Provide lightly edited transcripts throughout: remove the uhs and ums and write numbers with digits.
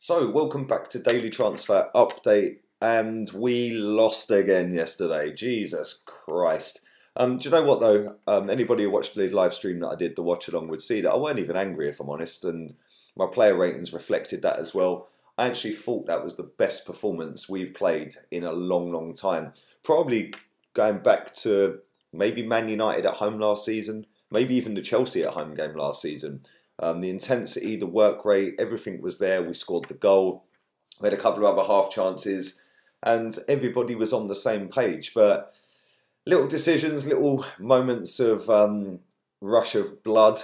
So, welcome back to Daily Transfer Update, and we lost again yesterday. Jesus Christ. Do you know what though? Anybody who watched the live stream that I did, the watch along, would see that I weren't even angry, if I'm honest, and my player ratings reflected that as well. I actually thought that was the best performance we've played in a long, long time. Probably going back to maybe Man United at home last season, maybe even the Chelsea at home game last season. The intensity, the work rate, everything was there. We scored the goal. We had a couple of other half chances and everybody was on the same page. But little decisions, little moments of rush of blood,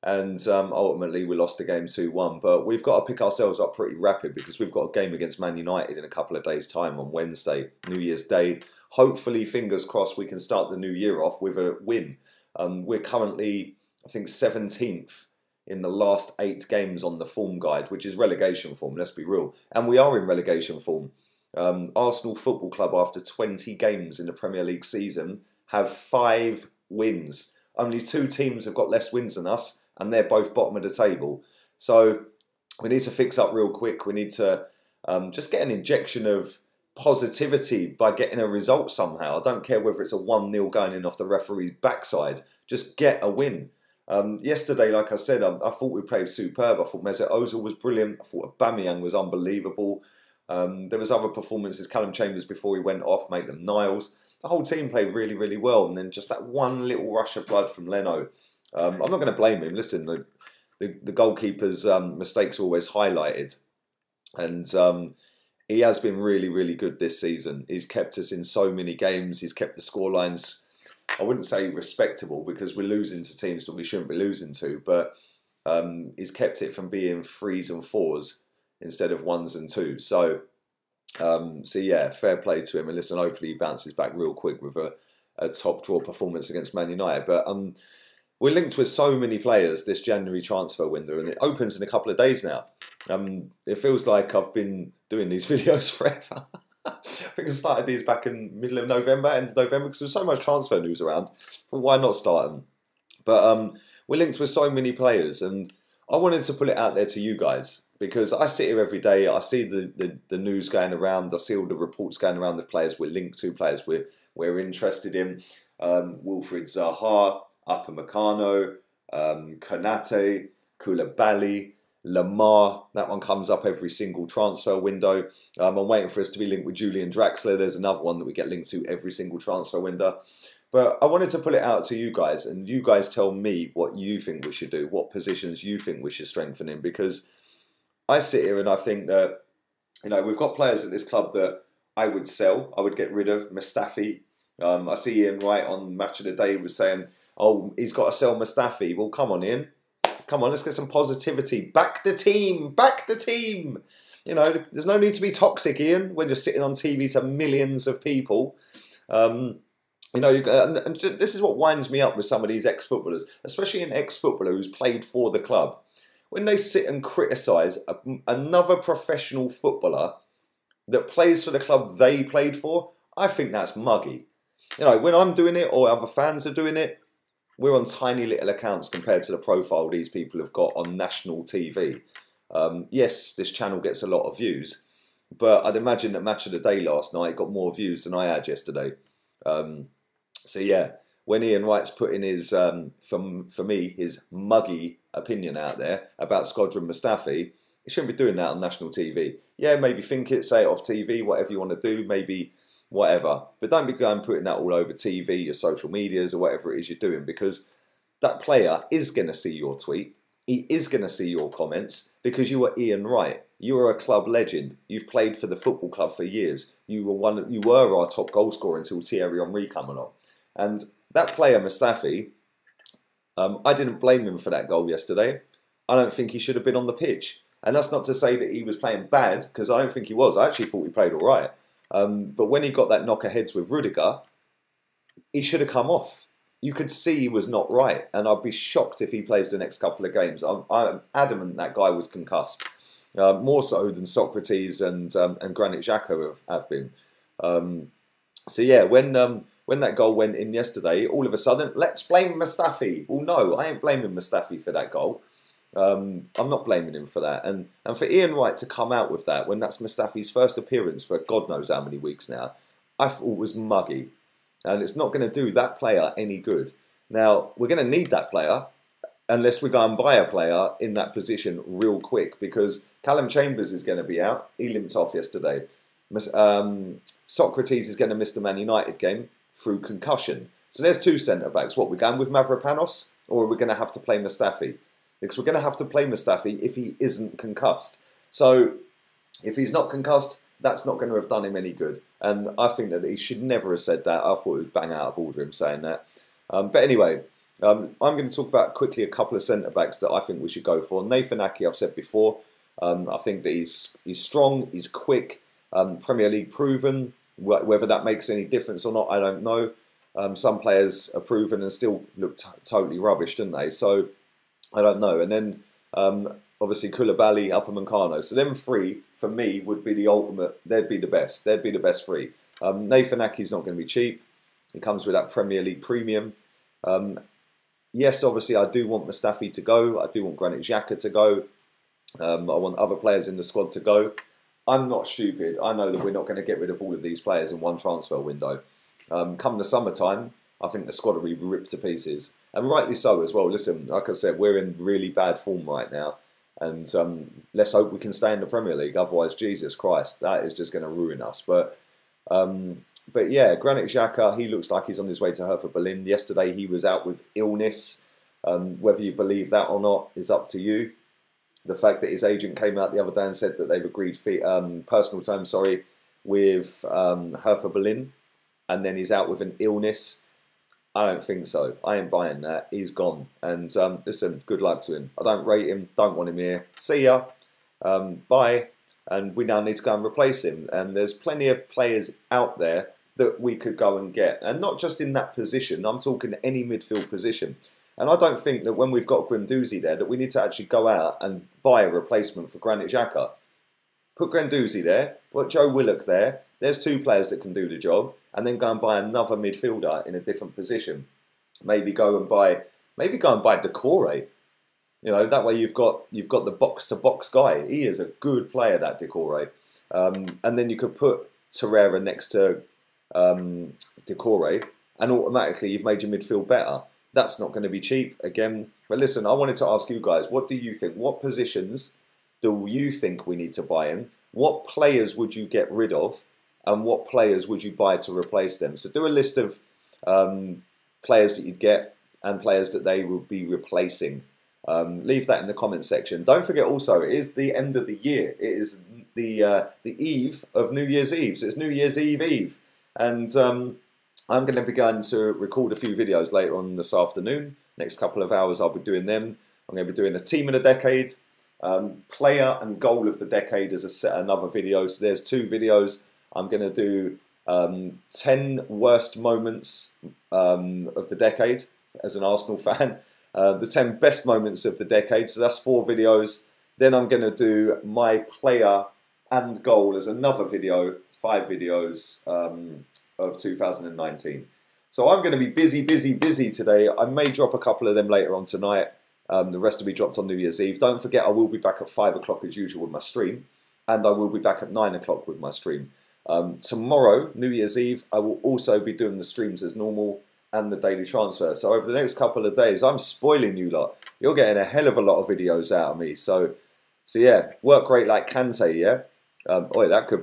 and ultimately we lost the game 2-1. But we've got to pick ourselves up pretty rapid because we've got a game against Man United in a couple of days' time on Wednesday, New Year's Day. Hopefully, fingers crossed, we can start the new year off with a win. We're currently, I think, 17th in the last 8 games on the form guide, which is relegation form, let's be real. And we are in relegation form. Arsenal Football Club, after 20 games in the Premier League season, have 5 wins. Only 2 teams have got less wins than us, and they're both bottom of the table. So we need to fix up real quick. We need to just get an injection of positivity by getting a result somehow. I don't care whether it's a 1-0 going in off the referee's backside. Just get a win. Yesterday, like I said, I thought we played superb. I thought Mesut Ozil was brilliant. I thought Aubameyang was unbelievable. There was other performances. Callum Chambers, before he went off, Maitland-Niles. The whole team played really, really well. And then just that one little rush of blood from Leno. I'm not going to blame him. Listen, the goalkeeper's mistakes are always highlighted. And he has been really, really good this season. He's kept us in so many games. He's kept the scorelines, I wouldn't say respectable, because we're losing to teams that we shouldn't be losing to, but he's kept it from being 3s and 4s instead of 1s and 2s. So yeah, fair play to him. And listen, hopefully he bounces back real quick with a top draw performance against Man United. But we're linked with so many players this January transfer window, and it opens in a couple of days now. It feels like I've been doing these videos forever. I think I started these back in middle of November, end of November, because there's so much transfer news around. But why not start them? But we're linked with so many players, and I wanted to put it out there to you guys because I sit here every day. I see the news going around. I see all the reports going around of players we're linked to, players we're interested in. Wilfried Zaha, Upamecano, Konate, Koulibaly, Lamar. That one comes up every single transfer window. I'm waiting for us to be linked with Julian Draxler. There's another one that we get linked to every single transfer window. But I wanted to put it out to you guys, and you guys tell me what you think we should do, what positions you think we should strengthen in, because I sit here and I think that, you know, we've got players at this club that I would sell, I would get rid of. Mustafi. I see Ian Wright on Match of the Day was saying, oh, he's got to sell Mustafi. Well, come on, Ian. Come on, let's get some positivity. Back the team. Back the team. You know, there's no need to be toxic, Ian, when you're sitting on TV to millions of people. You know, and this is what winds me up with some of these ex-footballers, especially an ex-footballer who's played for the club. When they sit and criticise another professional footballer that plays for the club they played for, I think that's muggy. You know, when I'm doing it or other fans are doing it, we're on tiny little accounts compared to the profile these people have got on national TV. Yes, this channel gets a lot of views, but I'd imagine that Match of the Day last night got more views than I had yesterday. So yeah, when Ian Wright's putting his, for me, his muggy opinion out there about Shkodran Mustafi, he shouldn't be doing that on national TV. Yeah, maybe think it, say it off TV, whatever you want to do, maybe whatever. But don't be going putting that all over TV, your social medias or whatever it is you're doing, because that player is going to see your tweet. He is going to see your comments because you are Ian Wright. You are a club legend. You've played for the football club for years. You were our top goal scorer until Thierry Henry came along. And that player, Mustafi, I didn't blame him for that goal yesterday. I don't think he should have been on the pitch. And that's not to say that he was playing bad, because I don't think he was. I actually thought he played all right. But when he got that knock of heads with Rudiger, he should have come off. You could see he was not right, and I'd be shocked if he plays the next couple of games. I'm adamant that guy was concussed, more so than Socrates and Granit Xhaka have been. So yeah, when that goal went in yesterday, all of a sudden, let's blame Mustafi. Well, no, I ain't blaming Mustafi for that goal. I'm not blaming him for that. And for Ian Wright to come out with that when that's Mustafi's first appearance for God knows how many weeks now, I thought was muggy. And it's not going to do that player any good. Now, we're going to need that player unless we go and buy a player in that position real quick, because Callum Chambers is going to be out. He limped off yesterday. Socrates is going to miss the Man United game through concussion. So there's two centre-backs. What, we're going with Mavropanos, or are we going to have to play Mustafi? Because we're going to have to play Mustafi if he isn't concussed. So if he's not concussed, that's not going to have done him any good. And I think that he should never have said that. I thought it was bang out of order him saying that. But anyway, I'm going to talk about quickly a couple of centre-backs that I think we should go for. Nathan Ake, I've said before. I think that he's strong, he's quick, Premier League proven. Whether that makes any difference or not, I don't know. Some players are proven and still look totally rubbish, don't they? So I don't know. And then obviously Koulibaly, Upamecano. So them three, for me, would be the ultimate. They'd be the best. They'd be the best three. Nathan Ake's not going to be cheap. He comes with that Premier League premium. Yes, obviously I do want Mustafi to go. I do want Granit Xhaka to go. I want other players in the squad to go. I'm not stupid. I know that we're not going to get rid of all of these players in one transfer window. Come the summertime, I think the squad will be ripped to pieces. And rightly so as well. Listen, like I said, we're in really bad form right now. And let's hope we can stay in the Premier League. Otherwise, Jesus Christ, that is just going to ruin us. But yeah, Granit Xhaka, he looks like he's on his way to Hertha Berlin. Yesterday, he was out with illness. Whether you believe that or not is up to you. The fact that his agent came out the other day and said that they've agreed personal terms, with Hertha Berlin, and then he's out with an illness. I don't think so. I ain't buying that. He's gone. And listen, good luck to him. I don't rate him. Don't want him here. See ya. Bye. And we now need to go and replace him. And there's plenty of players out there that we could go and get. And not just in that position. I'm talking any midfield position. And I don't think that when we've got Guendouzi there that we need to actually go out and buy a replacement for Granit Xhaka. Put Guendouzi there, put Joe Willock there. There's two players that can do the job. And then go and buy another midfielder in a different position. Maybe go and buy Decore. You know, that way you've got the box-to-box guy. He is a good player, that Decore. And then you could put Torreira next to Decore, and automatically you've made your midfield better. That's not going to be cheap again. But listen, I wanted to ask you guys, what do you think? What positions do you think we need to buy in? What players would you get rid of? And what players would you buy to replace them? So do a list of players that you'd get and players that they will be replacing. Leave that in the comment section. Don't forget also, it is the end of the year. It is the eve of New Year's Eve. So it's New Year's Eve. And I'm going to be going to record a few videos later on this afternoon. Next couple of hours I'll be doing them. I'm going to be doing a team of the decade, player and goal of the decade as another video. So there's two videos. I'm going to do 10 worst moments of the decade as an Arsenal fan. The 10 best moments of the decade. So that's 4 videos. Then I'm going to do my player and goal as another video, 5 videos of 2019. So I'm going to be busy today. I may drop a couple of them later on tonight. The rest will be dropped on New Year's Eve. Don't forget, I will be back at 5 o'clock as usual with my stream. And I will be back at 9 o'clock with my stream. Tomorrow, New Year's Eve, I will also be doing the streams as normal and the daily transfer. So over the next couple of days, I'm spoiling you lot. You're getting a hell of a lot of videos out of me. So yeah, work rate like Kante, yeah? That could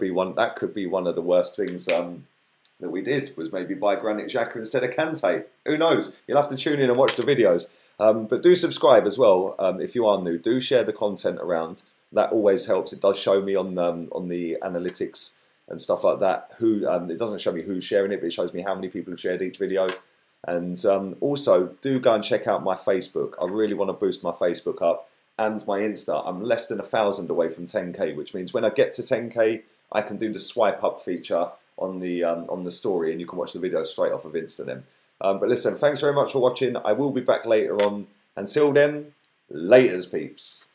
be one of the worst things that we did, was maybe buy Granit Xhaka instead of Kante. Who knows? You'll have to tune in and watch the videos. But do subscribe as well if you are new. Do share the content around. That always helps. It does show me on the analytics and stuff like that. It doesn't show me who's sharing it, but it shows me how many people have shared each video. And also, do go and check out my Facebook. I really want to boost my Facebook up and my Insta. I'm less than 1,000 away from 10k, which means when I get to 10k, I can do the swipe up feature on the story, and you can watch the video straight off of Insta then. But listen, thanks very much for watching. I will be back later on. Until then, laters, peeps.